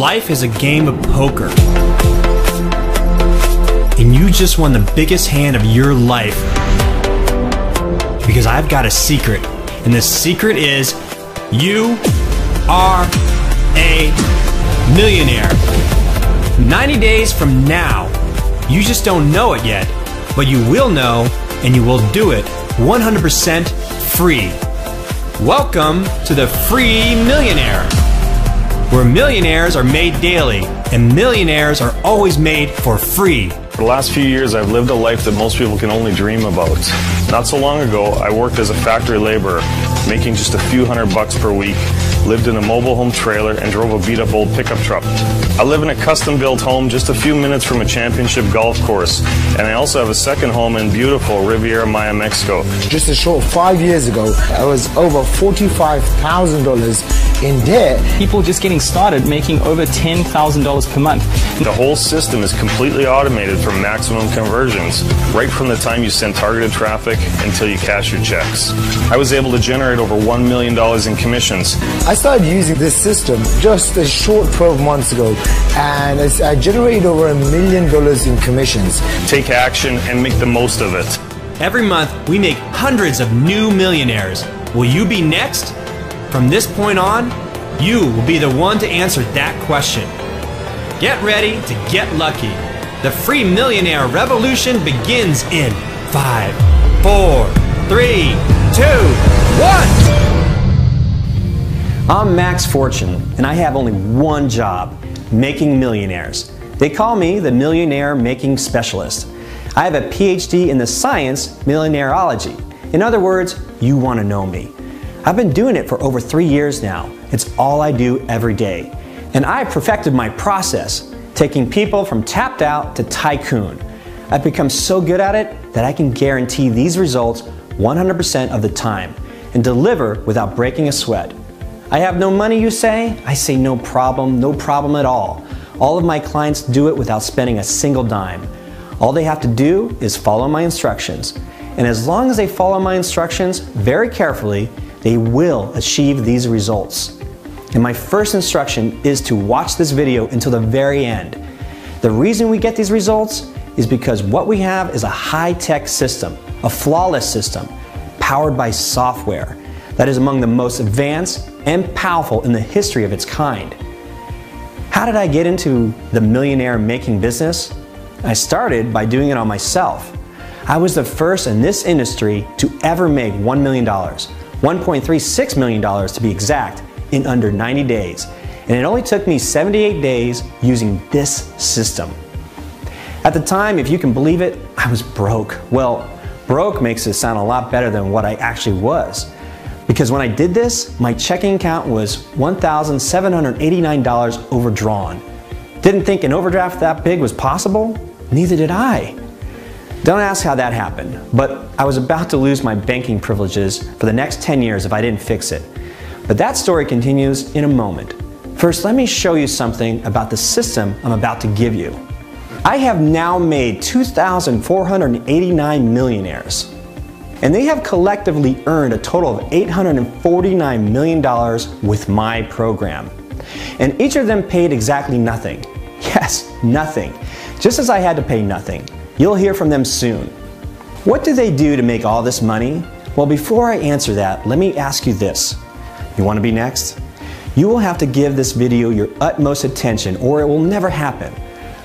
Life is a game of poker. And you just won the biggest hand of your life. Because I've got a secret. And the secret is you are a millionaire. 90 days from now, you just don't know it yet, but you will know and you will do it 100% free. Welcome to the Free Millionaire, where millionaires are made daily and millionaires are always made for free. For the last few years, I've lived a life that most people can only dream about. Not so long ago, I worked as a factory laborer, making just a few $100 per week, lived in a mobile home trailer, and drove a beat-up old pickup truck. I live in a custom-built home just a few minutes from a championship golf course, and I also have a second home in beautiful Riviera Maya, Mexico. Just a short 5 years ago, I was over $45,000 in debt. People just getting started making over $10,000 per month. The whole system is completely automated for maximum conversions, right from the time you send targeted traffic until you cash your checks. I was able to generate over $1 million in commissions. I started using this system just a short 12 months ago, and I generated over $1 million in commissions. Take action and make the most of it. Every month, we make hundreds of new millionaires. Will you be next? From this point on, you will be the one to answer that question. Get ready to get lucky. The Free Millionaire Revolution begins in 5, 4, 3, 2, 1. I'm Max Fortune, and I have only one job, making millionaires. They call me the Millionaire Making Specialist. I have a PhD in the science millionaireology. In other words, you want to know me. I've been doing it for over 3 years now. It's all I do every day. And I perfected my process, taking people from tapped out to tycoon. I've become so good at it that I can guarantee these results 100% of the time and deliver without breaking a sweat. I have no money, you say? I say no problem at all. All of my clients do it without spending a single dime. All they have to do is follow my instructions. And as long as they follow my instructions very carefully, they will achieve these results. And my first instruction is to watch this video until the very end. The reason we get these results is because what we have is a high-tech system, a flawless system, powered by software that is among the most advanced and powerful in the history of its kind. How did I get into the millionaire making business? I started by doing it on myself. I was the first in this industry to ever make $1 million. $1.36 million to be exact, in under 90 days. And it only took me 78 days using this system. At the time, if you can believe it, I was broke. Well, broke makes it sound a lot better than what I actually was. Because when I did this, my checking account was $1,789 overdrawn. Didn't think an overdraft that big was possible? Neither did I. Don't ask how that happened, but I was about to lose my banking privileges for the next 10 years if I didn't fix it. But that story continues in a moment. First, let me show you something about the system I'm about to give you. I have now made 2,489 millionaires, and they have collectively earned a total of $849 million with my program. And each of them paid exactly nothing. Yes, nothing. Just as I had to pay nothing. You'll hear from them soon. What do they do to make all this money? Well, before I answer that, let me ask you this. You want to be next? You will have to give this video your utmost attention or it will never happen.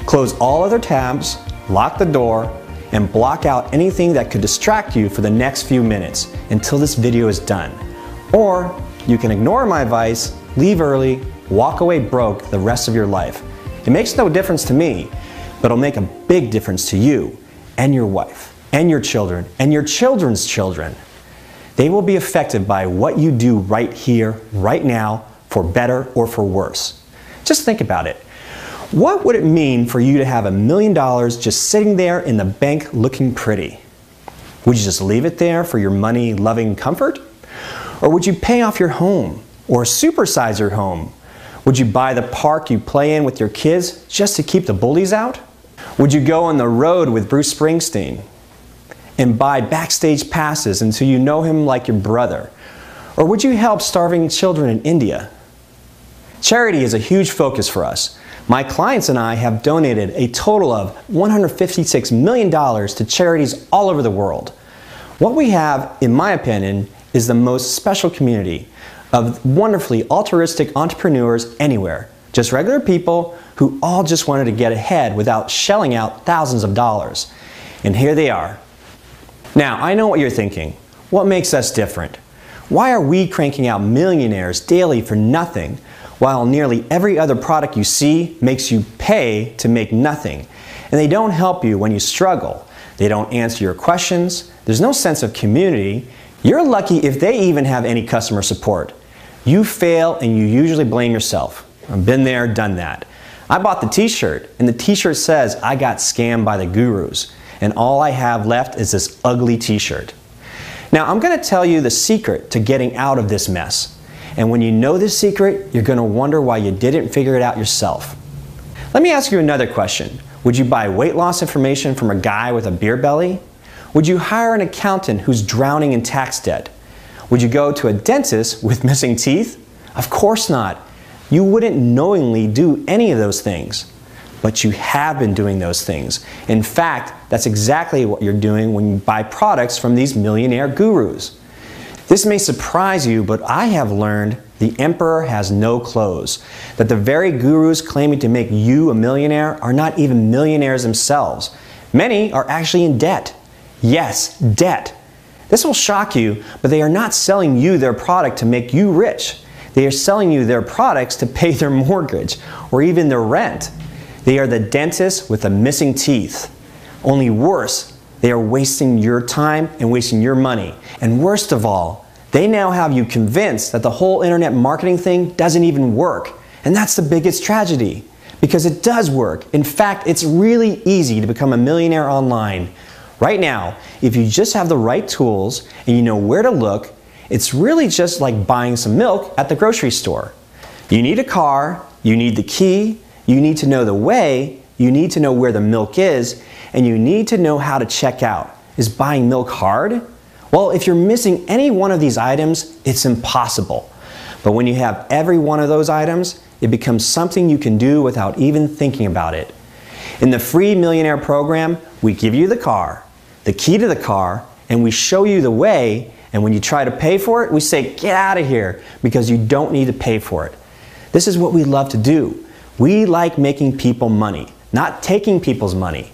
Close all other tabs, lock the door, and block out anything that could distract you for the next few minutes until this video is done. Or you can ignore my advice, leave early, walk away broke the rest of your life. It makes no difference to me, but it'll make a big difference to you and your wife and your children and your children's children. They will be affected by what you do right here, right now, for better or for worse. Just think about it. What would it mean for you to have $1 million just sitting there in the bank looking pretty? Would you just leave it there for your money-loving comfort? Or would you pay off your home or supersize your home? Would you buy the park you play in with your kids just to keep the bullies out? Would you go on the road with Bruce Springsteen and buy backstage passes until you know him like your brother? Or would you help starving children in India? Charity is a huge focus for us. My clients and I have donated a total of $156 million to charities all over the world. What we have, in my opinion, is the most special community of wonderfully altruistic entrepreneurs anywhere. Just regular people who all just wanted to get ahead without shelling out thousands of dollars. And here they are. Now, I know what you're thinking. What makes us different? Why are we cranking out millionaires daily for nothing, while nearly every other product you see makes you pay to make nothing? And they don't help you when you struggle. They don't answer your questions. There's no sense of community. You're lucky if they even have any customer support. You fail and you usually blame yourself. I've been there, done that. I bought the t-shirt, and the t-shirt says I got scammed by the gurus, and all I have left is this ugly t-shirt. Now, I'm going to tell you the secret to getting out of this mess. And when you know this secret, you're going to wonder why you didn't figure it out yourself. Let me ask you another question. Would you buy weight loss information from a guy with a beer belly? Would you hire an accountant who's drowning in tax debt? Would you go to a dentist with missing teeth? Of course not. You wouldn't knowingly do any of those things. But you have been doing those things. In fact, that's exactly what you're doing when you buy products from these millionaire gurus. This may surprise you, but I have learned the emperor has no clothes. That the very gurus claiming to make you a millionaire are not even millionaires themselves. Many are actually in debt. Yes, debt. This will shock you, but they are not selling you their product to make you rich. They are selling you their products to pay their mortgage or even their rent. They are the dentist with the missing teeth. Only worse, they are wasting your time and wasting your money. And worst of all, they now have you convinced that the whole internet marketing thing doesn't even work. And that's the biggest tragedy, because it does work. In fact, it's really easy to become a millionaire online. Right now, if you just have the right tools and you know where to look, it's really just like buying some milk at the grocery store. You need a car, you need the key, you need to know the way, you need to know where the milk is, and you need to know how to check out. Is buying milk hard? Well, if you're missing any one of these items, it's impossible. But when you have every one of those items, it becomes something you can do without even thinking about it. In the free Millionaire program, we give you the car, the key to the car, and we show you the way, and when you try to pay for it, we say, get out of here, because you don't need to pay for it. This is what we love to do. We like making people money, not taking people's money.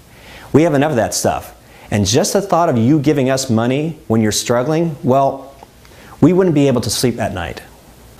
We have enough of that stuff. And just the thought of you giving us money when you're struggling, well, we wouldn't be able to sleep at night.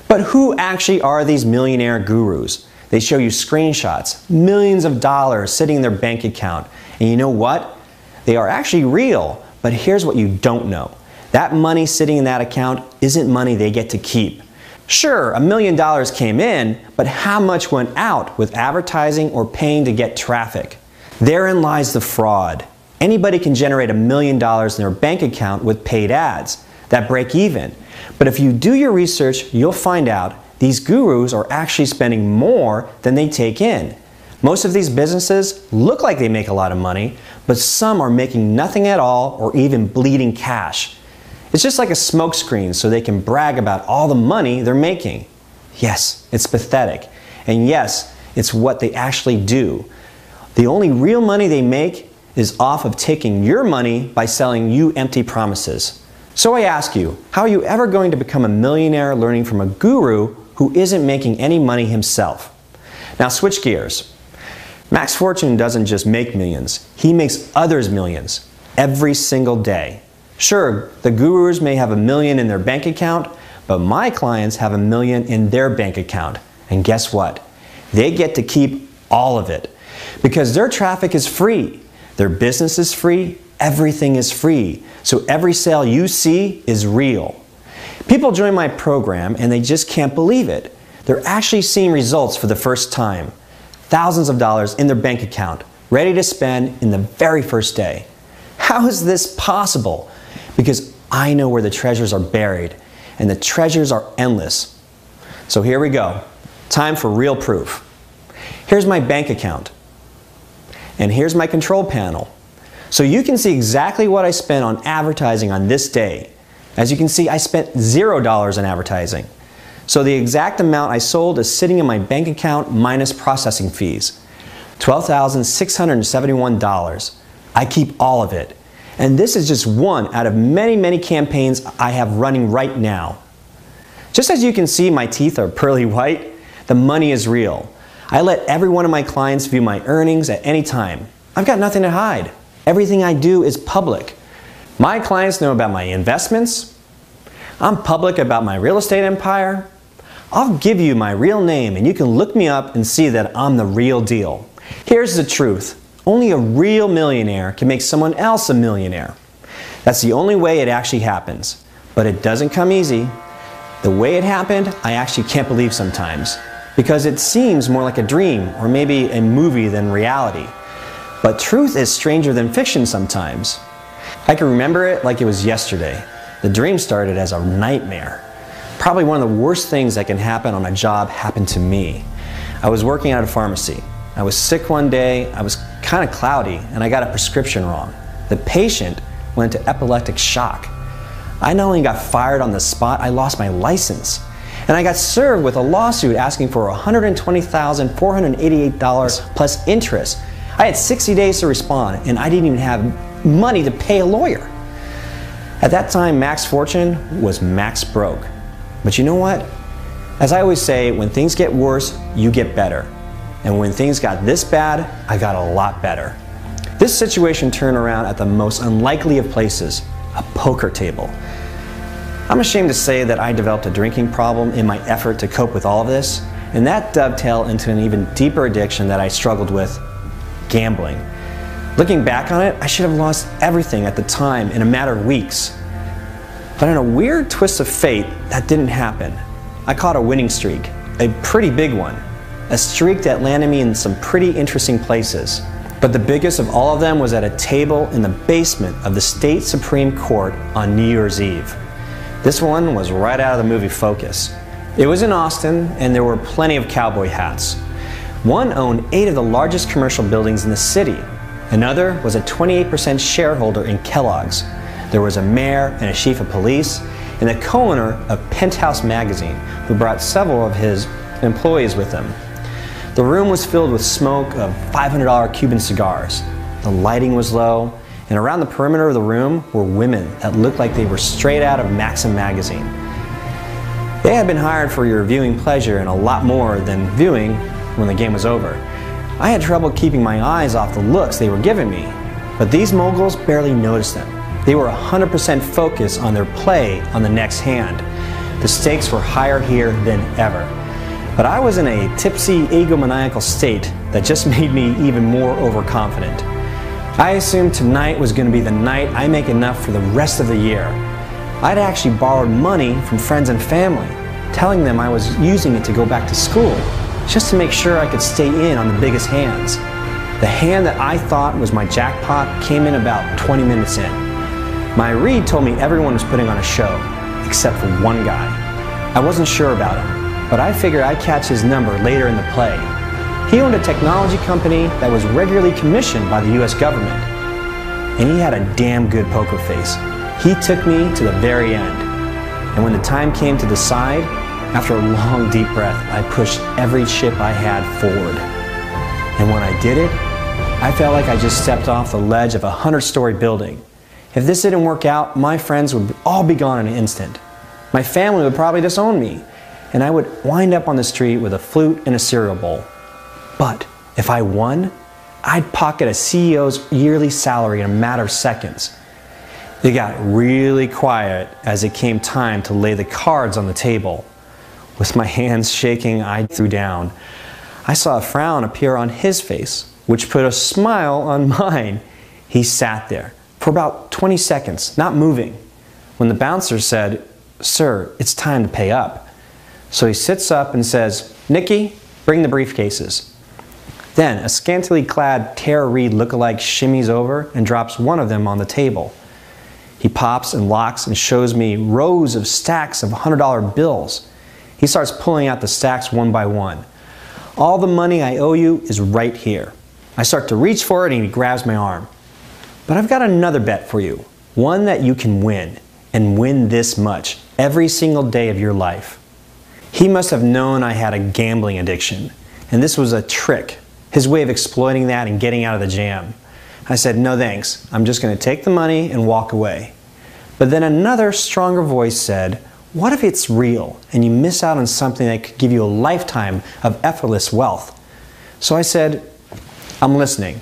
But who actually are these millionaire gurus? They show you screenshots, millions of dollars sitting in their bank account. And you know what? They are actually real, but here's what you don't know. That money sitting in that account isn't money they get to keep. Sure, $1 million came in, but how much went out with advertising or paying to get traffic? Therein lies the fraud. Anybody can generate $1 million in their bank account with paid ads that break even. But if you do your research, you'll find out these gurus are actually spending more than they take in. Most of these businesses look like they make a lot of money, but some are making nothing at all or even bleeding cash. It's just like a smokescreen so they can brag about all the money they're making. Yes, it's pathetic. And yes, it's what they actually do. The only real money they make is off of taking your money by selling you empty promises. So I ask you, how are you ever going to become a millionaire learning from a guru who isn't making any money himself? Now switch gears. Max Fortune doesn't just make millions, he makes others millions every single day. Sure, the gurus may have $1 million in their bank account, but my clients have $1 million in their bank account. And guess what? They get to keep all of it because their traffic is free, their business is free, everything is free. So every sale you see is real. People join my program and they just can't believe it. They're actually seeing results for the first time. Thousands of dollars in their bank account, ready to spend in the very first day. How is this possible? Because I know where the treasures are buried, and the treasures are endless. So here we go. Time for real proof. Here's my bank account, and here's my control panel. So you can see exactly what I spent on advertising on this day. As you can see, I spent $0 on advertising. So the exact amount I sold is sitting in my bank account minus processing fees. $12,671. I keep all of it. And this is just one out of many, many campaigns I have running right now. Just as you can see, my teeth are pearly white. The money is real. I let every one of my clients view my earnings at any time. I've got nothing to hide. Everything I do is public. My clients know about my investments. I'm public about my real estate empire. I'll give you my real name and you can look me up and see that I'm the real deal. Here's the truth. Only a real millionaire can make someone else a millionaire. That's the only way it actually happens. But it doesn't come easy. The way it happened, I actually can't believe sometimes, because it seems more like a dream or maybe a movie than reality. But truth is stranger than fiction sometimes. I can remember it like it was yesterday. The dream started as a nightmare. Probably one of the worst things that can happen on a job happened to me. I was working at a pharmacy. I was sick one day, I was kind of cloudy, and I got a prescription wrong. The patient went into epileptic shock. I not only got fired on the spot, I lost my license. And I got served with a lawsuit asking for $120,488 plus interest. I had 60 days to respond, and I didn't even have money to pay a lawyer. At that time, Max Fortune was max broke. But you know what? As I always say, when things get worse, you get better. And when things got this bad, I got a lot better. This situation turned around at the most unlikely of places, a poker table. I'm ashamed to say that I developed a drinking problem in my effort to cope with all of this, and that dovetailed into an even deeper addiction that I struggled with, gambling. Looking back on it, I should have lost everything at the time in a matter of weeks. But in a weird twist of fate, that didn't happen. I caught a winning streak, a pretty big one. A streak that landed me in some pretty interesting places. But the biggest of all of them was at a table in the basement of the State Supreme Court on New Year's Eve. This one was right out of the movie Focus. It was in Austin, and there were plenty of cowboy hats. One owned 8 of the largest commercial buildings in the city. Another was a 28% shareholder in Kellogg's. There was a mayor and a chief of police, and the co-owner of Penthouse magazine, who brought several of his employees with him. The room was filled with smoke of $500 Cuban cigars. The lighting was low, and around the perimeter of the room were women that looked like they were straight out of Maxim magazine. They had been hired for your viewing pleasure and a lot more than viewing when the game was over. I had trouble keeping my eyes off the looks they were giving me, but these moguls barely noticed them. They were 100% focused on their play on the next hand. The stakes were higher here than ever. But I was in a tipsy, egomaniacal state that just made me even more overconfident. I assumed tonight was going to be the night I make enough for the rest of the year. I'd actually borrowed money from friends and family, telling them I was using it to go back to school, just to make sure I could stay in on the biggest hands. The hand that I thought was my jackpot came in about 20 minutes in. My read told me everyone was putting on a show, except for one guy. I wasn't sure about him, but I figured I'd catch his number later in the play. He owned a technology company that was regularly commissioned by the US government. And he had a damn good poker face. He took me to the very end. And when the time came to decide, after a long deep breath, I pushed every chip I had forward. And when I did it, I felt like I just stepped off the ledge of a 100-story building. If this didn't work out, my friends would all be gone in an instant. My family would probably disown me, and I would wind up on the street with a flute and a cereal bowl. But if I won, I'd pocket a CEO's yearly salary in a matter of seconds. It got really quiet as it came time to lay the cards on the table. With my hands shaking, I threw down. I saw a frown appear on his face, which put a smile on mine. He sat there for about 20 seconds, not moving. When the bouncer said, "Sir, it's time to pay up." So he sits up and says, "Nikki, bring the briefcases." Then a scantily clad Tara Reid lookalike shimmies over and drops one of them on the table. He pops and locks and shows me rows of stacks of $100 bills. He starts pulling out the stacks one by one. "All the money I owe you is right here." I start to reach for it and he grabs my arm. "But I've got another bet for you, one that you can win, and win this much every single day of your life." He must have known I had a gambling addiction, and this was a trick, his way of exploiting that and getting out of the jam. I said, no thanks, I'm just going to take the money and walk away. But then another stronger voice said, what if it's real and you miss out on something that could give you a lifetime of effortless wealth? So I said, I'm listening.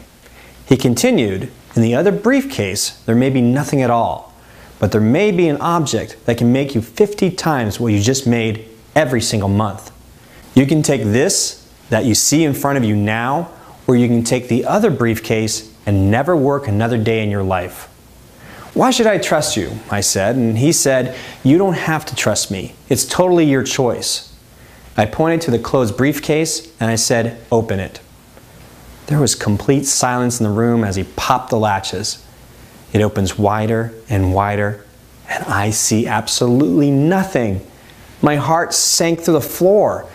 He continued, in the other briefcase, there may be nothing at all, but there may be an object that can make you 50 times what you just made every single month. You can take this that you see in front of you now, or you can take the other briefcase and never work another day in your life. Why should I trust you? I said, and he said, you don't have to trust me. It's totally your choice. I pointed to the closed briefcase and I said, open it. There was complete silence in the room as he popped the latches. It opens wider and wider, and I see absolutely nothing. My heart sank through the floor.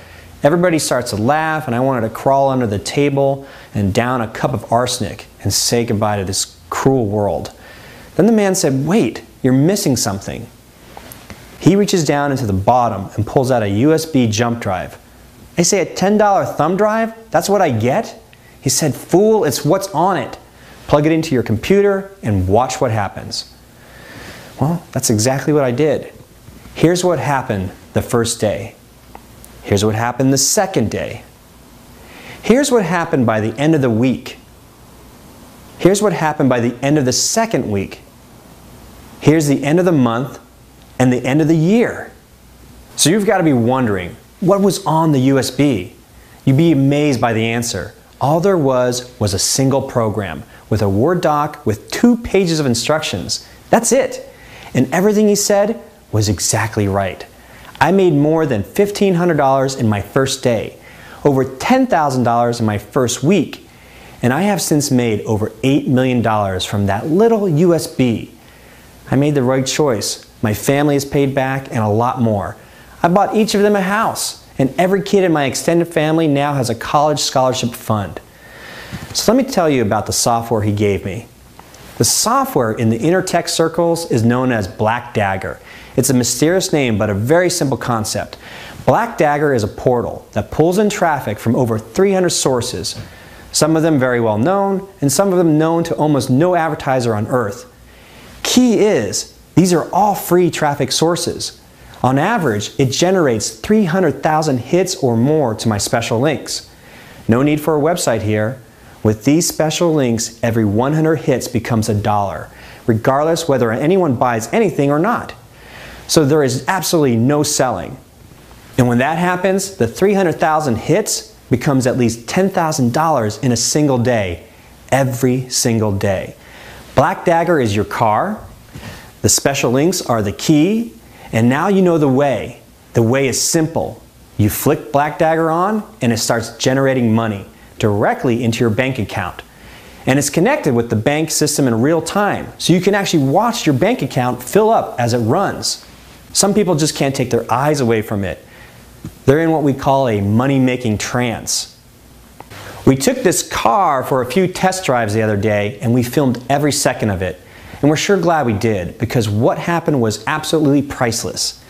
Everybody starts to laugh, and I wanted to crawl under the table and down a cup of arsenic and say goodbye to this cruel world. Then the man said, wait, you're missing something. He reaches down into the bottom and pulls out a USB jump drive. I say, a $10 thumb drive? That's what I get? He said, fool, it's what's on it. Plug it into your computer and watch what happens. Well, that's exactly what I did. Here's what happened the first day. Here's what happened the second day. Here's what happened by the end of the week. Here's what happened by the end of the second week. Here's the end of the month and the end of the year. So you've got to be wondering, what was on the USB? You'd be amazed by the answer. All there was a single program with a Word doc with 2 pages of instructions. That's it. And everything he said was exactly right. I made more than $1,500 in my first day, over $10,000 in my first week, and I have since made over $8 million from that little USB. I made the right choice. My family is paid back and a lot more. I bought each of them a house, and every kid in my extended family now has a college scholarship fund. So let me tell you about the software he gave me. The software in the inner tech circles is known as Black Dagger. It's a mysterious name, but a very simple concept. Black Dagger is a portal that pulls in traffic from over 300 sources, some of them very well known, and some of them known to almost no advertiser on earth. Key is, these are all free traffic sources. On average, it generates 300,000 hits or more to my special links. No need for a website here. With these special links, every 100 hits becomes $1, regardless whether anyone buys anything or not. So there is absolutely no selling. And when that happens, the 300,000 hits becomes at least $10,000 in a single day, every single day. Black Dagger is your car, the special links are the key, and now you know the way. The way is simple. You flick Black Dagger on and it starts generating money directly into your bank account. And it's connected with the bank system in real time, so you can actually watch your bank account fill up as it runs. Some people just can't take their eyes away from it. They're in what we call a money-making trance. We took this car for a few test drives the other day and we filmed every second of it. And we're sure glad we did, because what happened was absolutely priceless.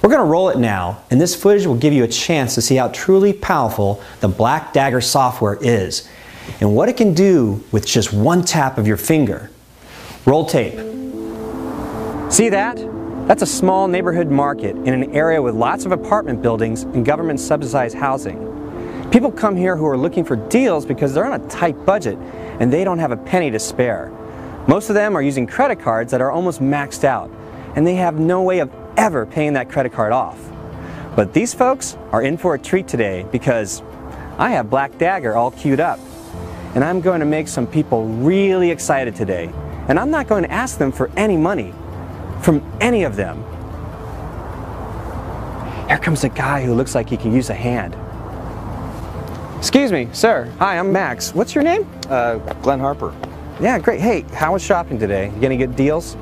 We're going to roll it now, and this footage will give you a chance to see how truly powerful the Black Dagger software is and what it can do with just one tap of your finger. Roll tape. See that? That's a small neighborhood market in an area with lots of apartment buildings and government subsidized housing. People come here who are looking for deals because they're on a tight budget and they don't have a penny to spare. Most of them are using credit cards that are almost maxed out, and they have no way of ever paying that credit card off. But these folks are in for a treat today because I have Black Dagger all queued up. And I'm going to make some people really excited today. And I'm not going to ask them for any money from any of them. Here comes a guy who looks like he can use a hand. Excuse me, sir. Hi, I'm Max. What's your name? Glenn Harper. Yeah, great. Hey, how was shopping today? You getting good deals?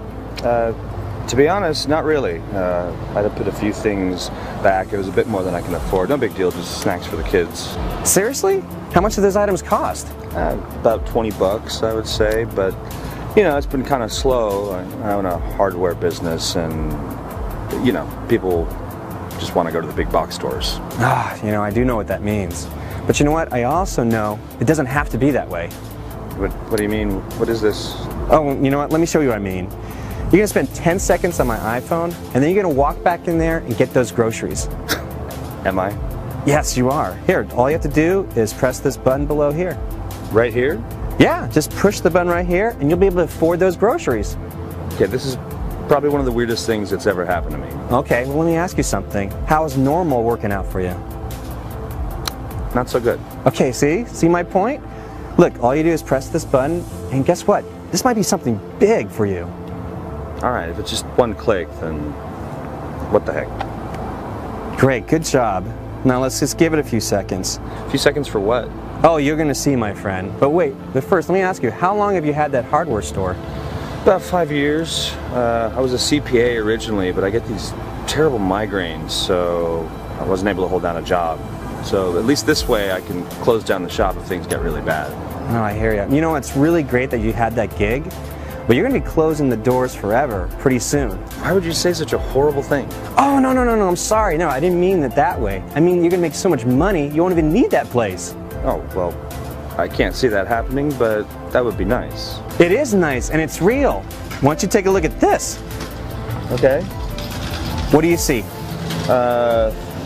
To be honest, not really. I had to put a few things back. It was a bit more than I can afford. No big deal, just snacks for the kids. Seriously? How much do those items cost? About 20 bucks, I would say, but you know, it's been kind of slow. I own a hardware business, and you know, people just want to go to the big box stores. You know, I do know what that means. But you know what? I also know it doesn't have to be that way. What do you mean? What is this? Oh, you know what? Let me show you what I mean. You're gonna spend 10 seconds on my iPhone, and then you're gonna walk back in there and get those groceries. Am I? Yes, you are. Here, all you have to do is press this button below here. Right here? Yeah, just push the button right here, and you'll be able to afford those groceries. Okay, this is probably one of the weirdest things that's ever happened to me. Okay, well, let me ask you something. How is normal working out for you? Not so good. Okay, see my point? Look, all you do is press this button, and guess what? This might be something big for you. All right, if it's just one click, then what the heck? Great, good job. Now let's just give it a few seconds. A few seconds for what? Oh, you're gonna see, my friend. But wait, first, let me ask you, how long have you had that hardware store? About 5 years. I was a CPA originally, but I get these terrible migraines, so I wasn't able to hold down a job. So at least this way I can close down the shop if things get really bad. Oh, I hear you. You know, it's really great that you had that gig, but you're gonna be closing the doors forever pretty soon. Why would you say such a horrible thing? Oh, no, I'm sorry. No, I didn't mean it that way. I mean, you're gonna make so much money, you won't even need that place. Oh, well, I can't see that happening, but that would be nice. It is nice, and it's real. Why don't you take a look at this? Okay. What do you see?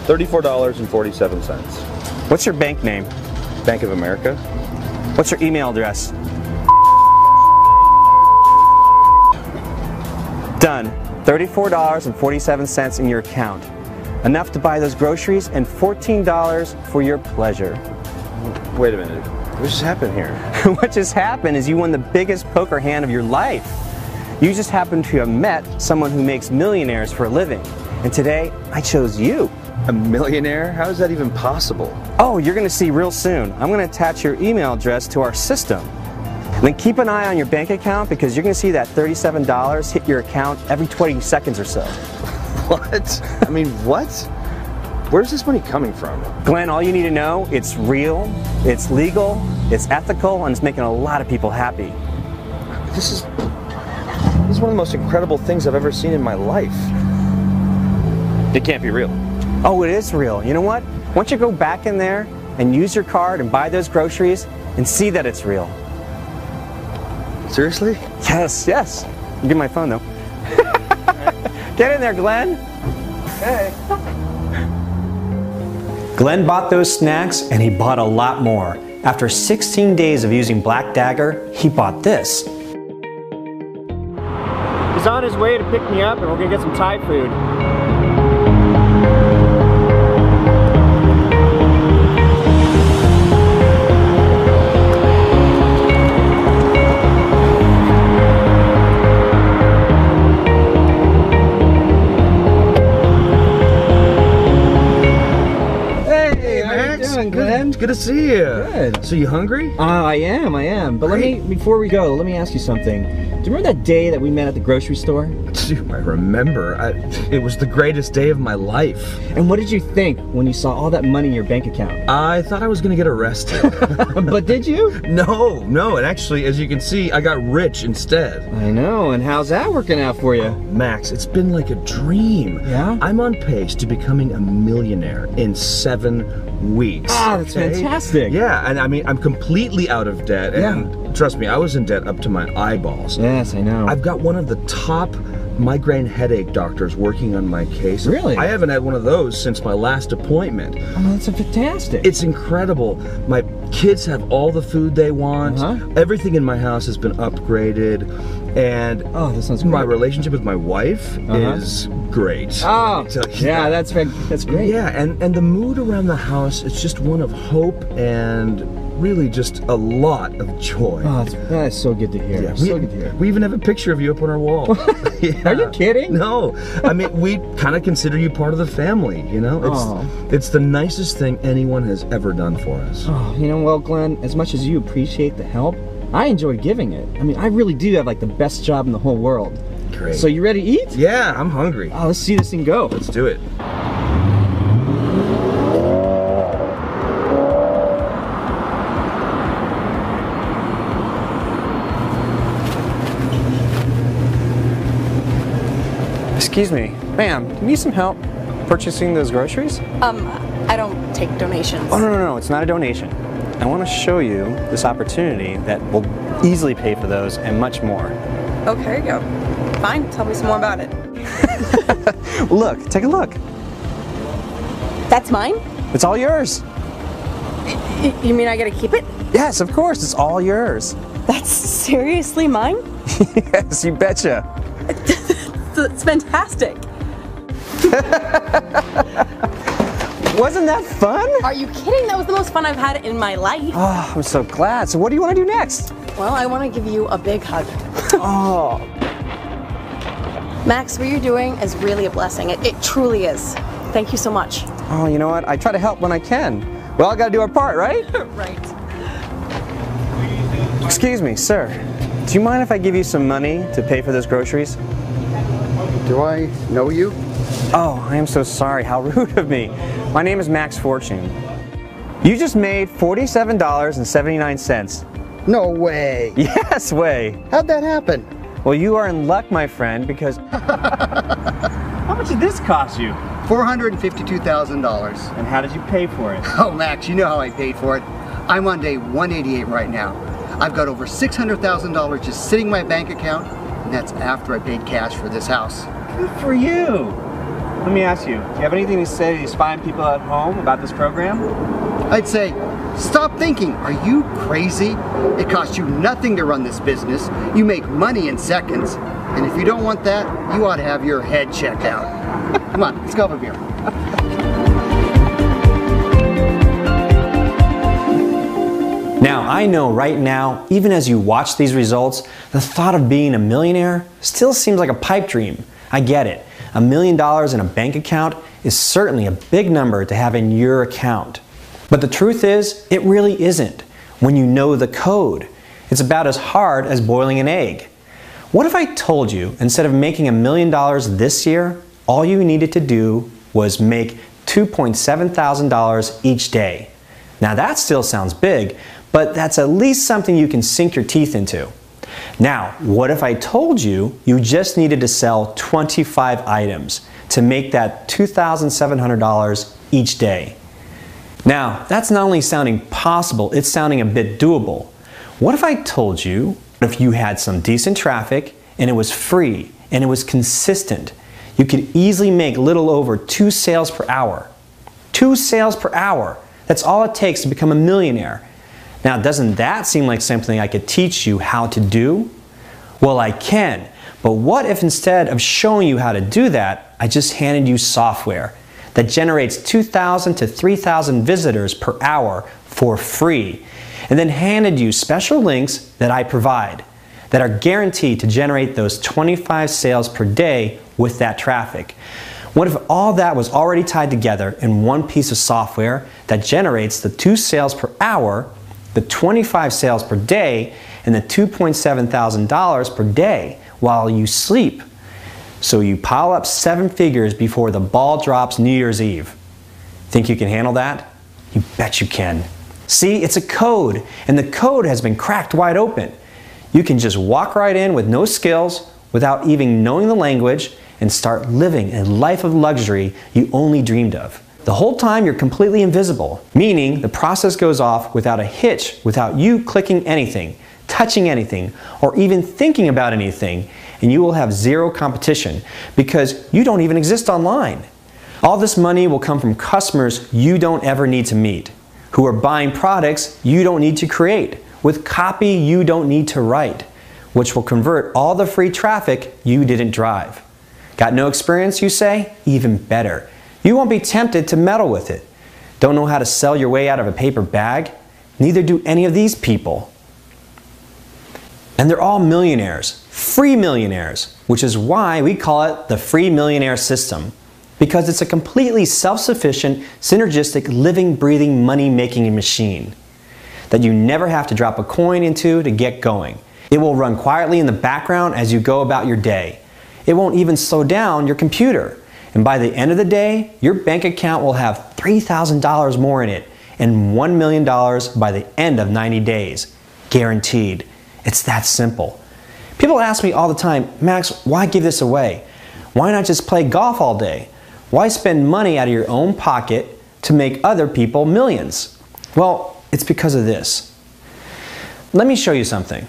$34.47. What's your bank name? Bank of America. What's your email address? Done. $34.47 in your account. Enough to buy those groceries and $14 for your pleasure. Wait a minute. What just happened here? What just happened is you won the biggest poker hand of your life. You just happen to have met someone who makes millionaires for a living. And today, I chose you. A millionaire? How is that even possible? Oh, you're gonna see real soon. I'm gonna attach your email address to our system. And then keep an eye on your bank account because you're gonna see that $37 hit your account every 20 seconds or so. What? I mean, what? Where's this money coming from? Glenn, all you need to know, it's real, it's legal, it's ethical, and it's making a lot of people happy. This is one of the most incredible things I've ever seen in my life. It can't be real. Oh, it is real. You know what? Why don't you go back in there and use your card and buy those groceries and see that it's real. Seriously? Yes. Give me my phone, though. Get in there, Glenn. Okay. Glenn bought those snacks, and he bought a lot more. After 16 days of using Black Dagger, he bought this. He's on his way to pick me up, and we're gonna get some Thai food. Glenn? Good to see you. Good. So you hungry? I am. But before we go, let me ask you something. Do you remember that day that we met at the grocery store? Dude, I remember. It was the greatest day of my life. And what did you think when you saw all that money in your bank account? I thought I was gonna get arrested. But did you? No, and actually, as you can see, I got rich instead. I know, and how's that working out for you? Max, it's been like a dream. Yeah? I'm on pace to becoming a millionaire in 7 weeks. Oh, that's fantastic. Yeah, and I mean, I'm completely out of debt, and trust me, I was in debt up to my eyeballs. Yes, I know. I've got one of the top migraine headache doctors working on my case. Really? I haven't had one of those since my last appointment. Oh, that's fantastic. It's incredible. My kids have all the food they want. Everything in my house has been upgraded, and oh, that sounds great. My relationship with my wife is great. Oh, yeah, that's great. Yeah, and the mood around the house, it's just one of hope and really just a lot of joy. Oh, that's so good to hear. Yeah, so good to hear. We even have a picture of you up on our wall. Are you kidding? No, I mean, we kind of consider you part of the family, you know? It's the nicest thing anyone has ever done for us. Oh, you know, well, Glenn, as much as you appreciate the help, I enjoy giving it. I mean, I really do have like the best job in the whole world. Great. So you ready to eat? Yeah, I'm hungry. Oh, let's see this thing go. Let's do it. Excuse me, ma'am, do you need some help? purchasing those groceries? I don't take donations. Oh, no, it's not a donation. I want to show you this opportunity that will easily pay for those and much more. Okay, go. Fine, tell me some more about it. Look, take a look. That's mine? It's all yours. You mean I gotta keep it? Yes, of course, it's all yours. That's seriously mine? Yes, you betcha. It's fantastic. Wasn't that fun? Are you kidding? That was the most fun I've had in my life. Oh, I'm so glad. So what do you want to do next? Well, I want to give you a big hug. Oh. Max, what you're doing is really a blessing. It truly is. Thank you so much. Oh, you know what? I try to help when I can. We all gotta do our part, right? Right. Excuse me, sir. Do you mind if I give you some money to pay for those groceries? Do I know you? Oh, I am so sorry. How rude of me. My name is Max Fortune. You just made $47.79. No way. Yes, way. How'd that happen? Well, you are in luck, my friend, because... How much did this cost you? $452,000. And how did you pay for it? Oh, Max, you know how I paid for it. I'm on day 188 right now. I've got over $600,000 just sitting in my bank account, and that's after I paid cash for this house. Good for you. Let me ask you, do you have anything to say to these fine people at home about this program? I'd say, stop thinking. Are you crazy? It costs you nothing to run this business. You make money in seconds. And if you don't want that, you ought to have your head checked out. Come on, let's go have a beer. Now, I know right now, even as you watch these results, the thought of being a millionaire still seems like a pipe dream. I get it. $1 million in a bank account is certainly a big number to have in your account. But the truth is, it really isn't when you know the code. It's about as hard as boiling an egg. What if I told you, instead of making $1 million this year, all you needed to do was make $2,700 each day? Now that still sounds big, but that's at least something you can sink your teeth into. Now, what if I told you you just needed to sell 25 items to make that $2,700 each day? Now, that's not only sounding possible, it's sounding a bit doable. What if I told you if you had some decent traffic and it was free and it was consistent, you could easily make a little over 2 sales per hour. 2 sales per hour. That's all it takes to become a millionaire. Now, doesn't that seem like something I could teach you how to do? Well, I can, but what if instead of showing you how to do that, I just handed you software that generates 2,000 to 3,000 visitors per hour for free, and then handed you special links that I provide that are guaranteed to generate those 25 sales per day with that traffic? What if all that was already tied together in one piece of software that generates the 2 sales per hour, the 25 sales per day, and the $2,700 per day while you sleep? So you pile up 7 figures before the ball drops New Year's Eve. Think you can handle that? You bet you can. See, it's a code, and the code has been cracked wide open. You can just walk right in with no skills, without even knowing the language, and start living a life of luxury you only dreamed of. The whole time you're completely invisible, meaning the process goes off without a hitch, without you clicking anything, touching anything, or even thinking about anything, and you will have zero competition because you don't even exist online. All this money will come from customers you don't ever need to meet, who are buying products you don't need to create, with copy you don't need to write, which will convert all the free traffic you didn't drive. Got no experience, you say? Even better. You won't be tempted to meddle with it. Don't know how to sell your way out of a paper bag? Neither do any of these people. And they're all millionaires, free millionaires, which is why we call it the free millionaire system. Because it's a completely self-sufficient, synergistic, living, breathing, money-making machine that you never have to drop a coin into to get going. It will run quietly in the background as you go about your day. It won't even slow down your computer. And by the end of the day, your bank account will have $3,000 more in it and $1 million by the end of 90 days. Guaranteed. It's that simple. People ask me all the time, Max, why give this away? Why not just play golf all day? Why spend money out of your own pocket to make other people millions? Well, it's because of this. Let me show you something.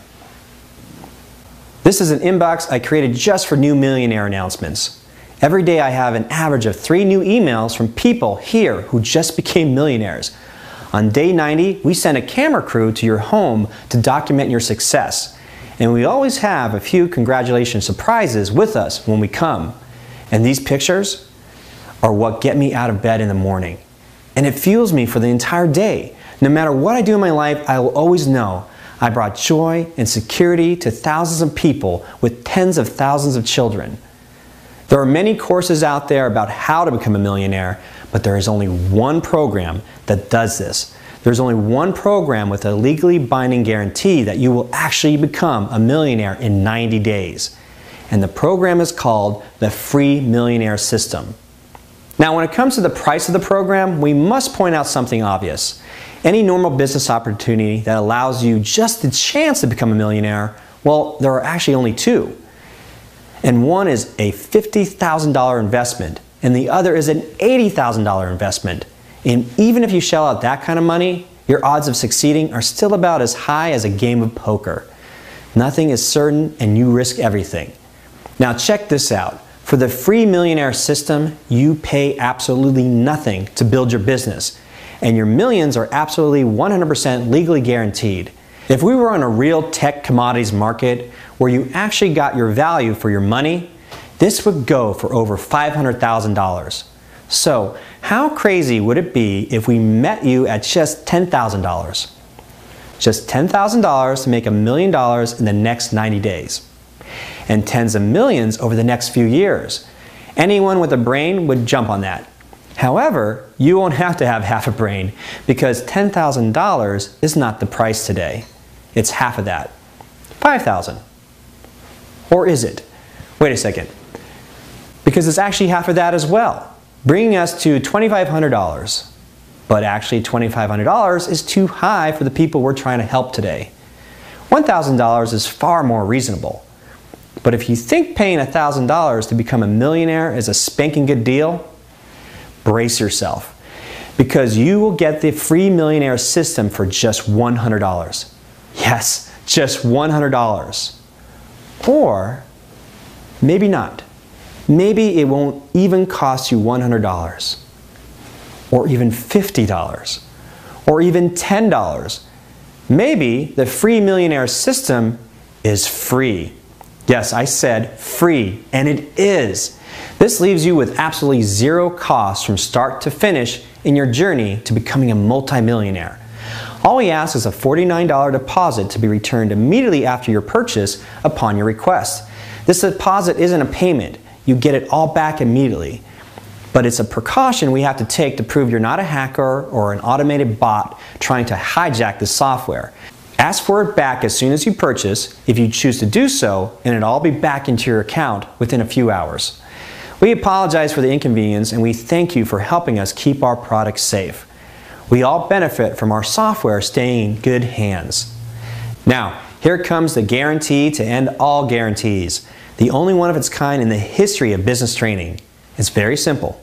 This is an inbox I created just for new millionaire announcements. Every day I have an average of 3 new emails from people here who just became millionaires. On day 90, we send a camera crew to your home to document your success. And we always have a few congratulations surprises with us when we come. And these pictures are what get me out of bed in the morning. And it fuels me for the entire day. No matter what I do in my life, I will always know I brought joy and security to thousands of people with tens of thousands of children. There are many courses out there about how to become a millionaire, but there is only one program that does this. There's only one program with a legally binding guarantee that you will actually become a millionaire in 90 days. And the program is called the Free Millionaire System. Now, when it comes to the price of the program, we must point out something obvious. Any normal business opportunity that allows you just the chance to become a millionaire, well, there are actually only 2. And one is a $50,000 investment, and the other is an $80,000 investment. And even if you shell out that kind of money, your odds of succeeding are still about as high as a game of poker. Nothing is certain, and you risk everything. Now check this out. For the Free Millionaire System, you pay absolutely nothing to build your business, and your millions are absolutely 100% legally guaranteed. If we were on a real tech commodities market where you actually got your value for your money, this would go for over $500,000. So, how crazy would it be if we met you at just $10,000? Just $10,000 to make $1 million in the next 90 days. And tens of millions over the next few years. Anyone with a brain would jump on that. However, you won't have to have half a brain because $10,000 is not the price today. It's half of that. $5,000. Or is it? Wait a second. Because it's actually half of that as well, bringing us to $2,500. But actually $2,500 is too high for the people we're trying to help today. $1,000 is far more reasonable. But if you think paying $1,000 to become a millionaire is a spanking good deal, brace yourself. Because you will get the Free Millionaire System for just $100. Yes, just $100. Or maybe not. Maybe it won't even cost you $100. Or even $50. Or even $10. Maybe the Free Millionaire System is free. Yes, I said free, and it is. This leaves you with absolutely zero cost from start to finish in your journey to becoming a multimillionaire. All we ask is a $49 deposit to be returned immediately after your purchase upon your request. This deposit isn't a payment. You get it all back immediately. But it's a precaution we have to take to prove you're not a hacker or an automated bot trying to hijack the software. Ask for it back as soon as you purchase, if you choose to do so, and it'll all be back into your account within a few hours. We apologize for the inconvenience, and we thank you for helping us keep our products safe. We all benefit from our software staying in good hands. Now, here comes the guarantee to end all guarantees, the only one of its kind in the history of business training. It's very simple.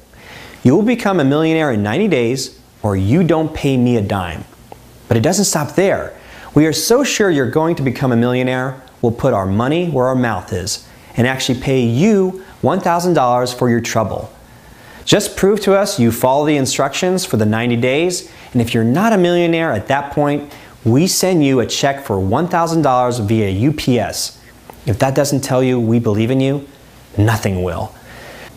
You will become a millionaire in 90 days, or you don't pay me a dime. But it doesn't stop there. We are so sure you're going to become a millionaire, we'll put our money where our mouth is and actually pay you $1,000 for your trouble. Just prove to us you follow the instructions for the 90 days, and if you're not a millionaire at that point, we send you a check for $1,000 via UPS. If that doesn't tell you we believe in you, nothing will.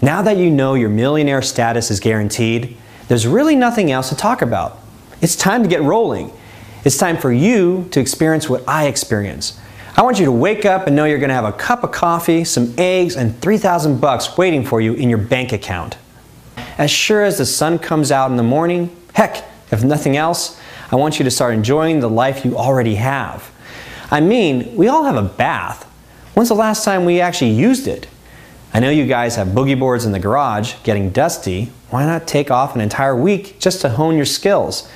Now that you know your millionaire status is guaranteed, there's really nothing else to talk about. It's time to get rolling. It's time for you to experience what I experience. I want you to wake up and know you're going to have a cup of coffee, some eggs, and $3,000 waiting for you in your bank account. As sure as the sun comes out in the morning, heck, if nothing else, I want you to start enjoying the life you already have. I mean, we all have a bath. When's the last time we actually used it? I know you guys have boogie boards in the garage getting dusty. Why not take off an entire week just to hone your skills?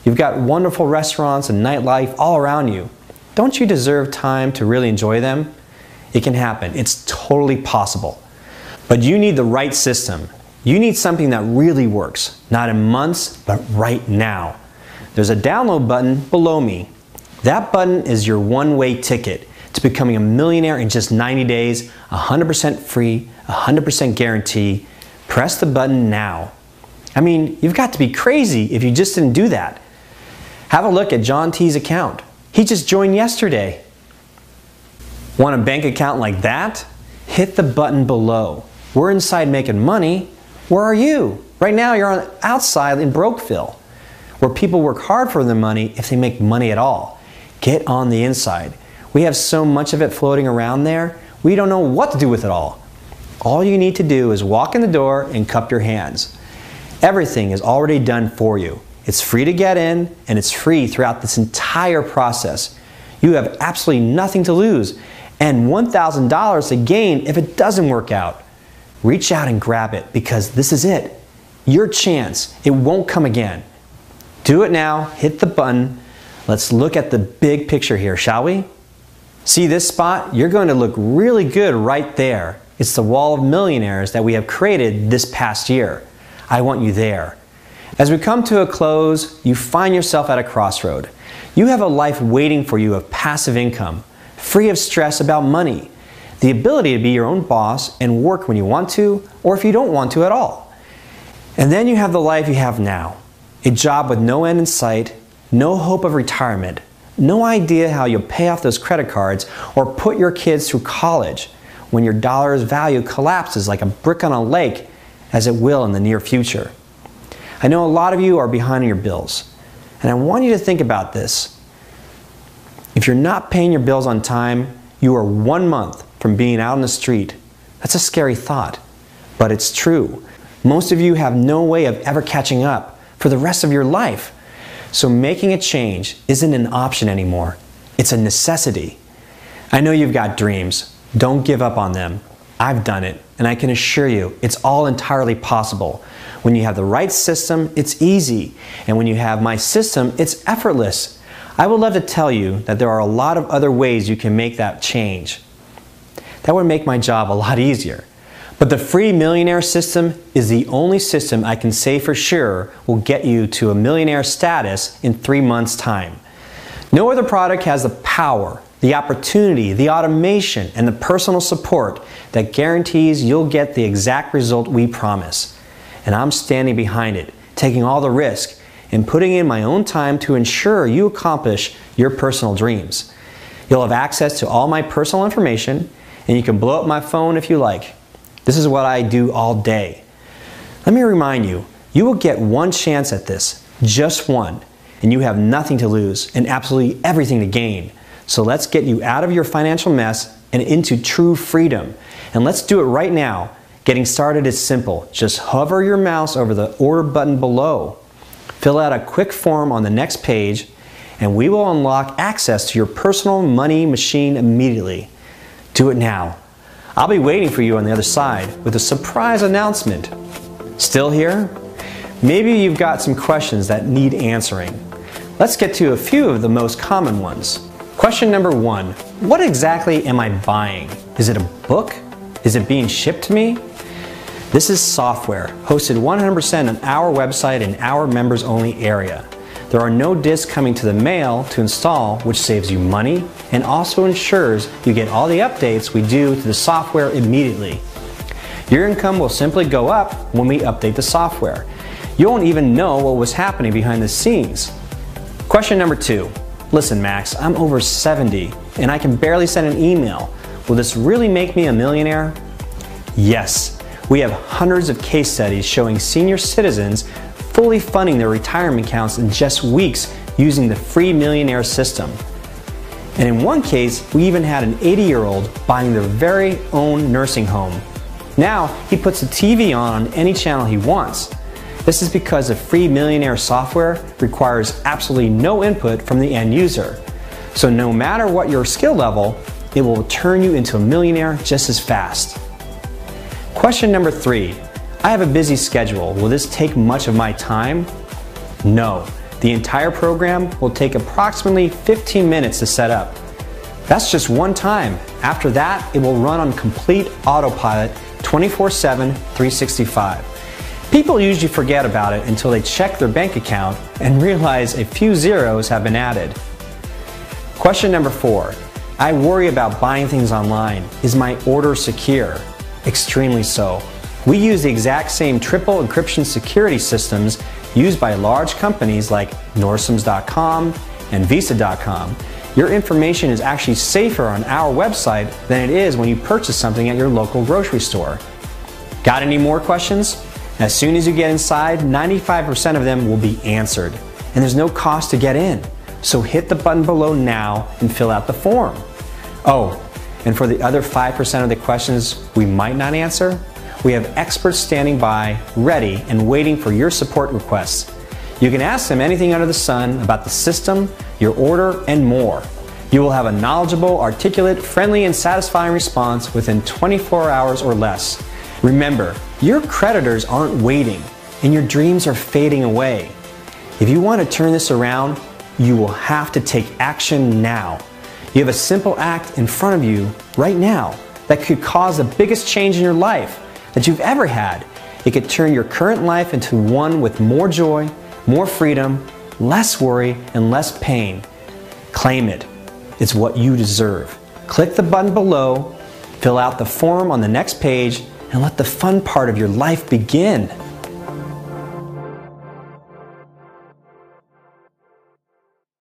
You've got wonderful restaurants and nightlife all around you. Don't you deserve time to really enjoy them? It can happen. It's totally possible. But you need the right system. You need something that really works, not in months, but right now. There's a download button below me. That button is your one-way ticket to becoming a millionaire in just 90 days, 100% free, 100% guarantee. Press the button now. I mean, you've got to be crazy if you just didn't do that. Have a look at John T's account. He just joined yesterday. Want a bank account like that? Hit the button below. We're inside making money. Where are you? Right now you're outside in Brokeville, where people work hard for their money if they make money at all. Get on the inside. We have so much of it floating around there, we don't know what to do with it all. All you need to do is walk in the door and cup your hands. Everything is already done for you. It's free to get in, and it's free throughout this entire process. You have absolutely nothing to lose and $1,000 to gain if it doesn't work out. Reach out and grab it, because this is it. Your chance. It won't come again. Do it now. Hit the button. Let's look at the big picture here, shall we? See this spot? You're going to look really good right there. It's the wall of millionaires that we have created this past year. I want you there. As we come to a close, you find yourself at a crossroad. You have a life waiting for you of passive income, free of stress about money, the ability to be your own boss and work when you want to, or if you don't want to at all. And then you have the life you have now, a job with no end in sight, no hope of retirement, no idea how you'll pay off those credit cards or put your kids through college when your dollar's value collapses like a brick on a lake, as it will in the near future. I know a lot of you are behind on your bills, and I want you to think about this. If you're not paying your bills on time, you are 1 month from being out on the street. That's a scary thought, but it's true. Most of you have no way of ever catching up for the rest of your life. So making a change isn't an option anymore. It's a necessity. I know you've got dreams. Don't give up on them. I've done it, and I can assure you it's all entirely possible. When you have the right system, it's easy. And when you have my system, it's effortless. I would love to tell you that there are a lot of other ways you can make that change. That would make my job a lot easier. But the free millionaire system is the only system I can say for sure will get you to a millionaire status in 3 months' time. No other product has the power, the opportunity, the automation, and the personal support that guarantees you'll get the exact result we promise. And I'm standing behind it, taking all the risk and putting in my own time to ensure you accomplish your personal dreams. You'll have access to all my personal information, and you can blow up my phone if you like. This is what I do all day. Let me remind you, you will get one chance at this, just one, and you have nothing to lose and absolutely everything to gain. So let's get you out of your financial mess and into true freedom. And let's do it right now. Getting started is simple. Just hover your mouse over the order button below. Fill out a quick form on the next page, and we will unlock access to your personal money machine immediately. Do it now. I'll be waiting for you on the other side with a surprise announcement. Still here? Maybe you've got some questions that need answering. Let's get to a few of the most common ones. Question number 1, what exactly am I buying? Is it a book? Is it being shipped to me? This is software, hosted 100% on our website in our members-only area. There are no discs coming to the mail to install, which saves you money and also ensures you get all the updates we do to the software immediately. Your income will simply go up when we update the software. You won't even know what was happening behind the scenes. Question number 2. Listen, Max, I'm over 70 and I can barely send an email. Will this really make me a millionaire? Yes. We have hundreds of case studies showing senior citizens fully funding their retirement accounts in just weeks using the free millionaire system. And in one case, we even had an 80-year-old buying their very own nursing home. Now, he puts the TV on any channel he wants. This is because the free millionaire software requires absolutely no input from the end user. So no matter what your skill level, it will turn you into a millionaire just as fast. Question number 3. I have a busy schedule. Will this take much of my time? No. The entire program will take approximately 15 minutes to set up. That's just one time. After that, it will run on complete autopilot 24/7, 365. People usually forget about it until they check their bank account and realize a few zeros have been added. Question number 4. I worry about buying things online. Is my order secure? Extremely so. We use the exact same triple encryption security systems used by large companies like Nordstrom.com and Visa.com. Your information is actually safer on our website than it is when you purchase something at your local grocery store. Got any more questions? As soon as you get inside, 95% of them will be answered, and there's no cost to get in. So hit the button below now and fill out the form. Oh, and for the other 5% of the questions we might not answer, we have experts standing by, ready, and waiting for your support requests. You can ask them anything under the sun about the system, your order, and more. You will have a knowledgeable, articulate, friendly, and satisfying response within 24 hours or less. Remember, your creditors aren't waiting, and your dreams are fading away. If you want to turn this around, you will have to take action now. You have a simple act in front of you right now that could cause the biggest change in your life that you've ever had. It could turn your current life into one with more joy, more freedom, less worry, and less pain. Claim it. It's what you deserve. Click the button below, fill out the form on the next page, and let the fun part of your life begin.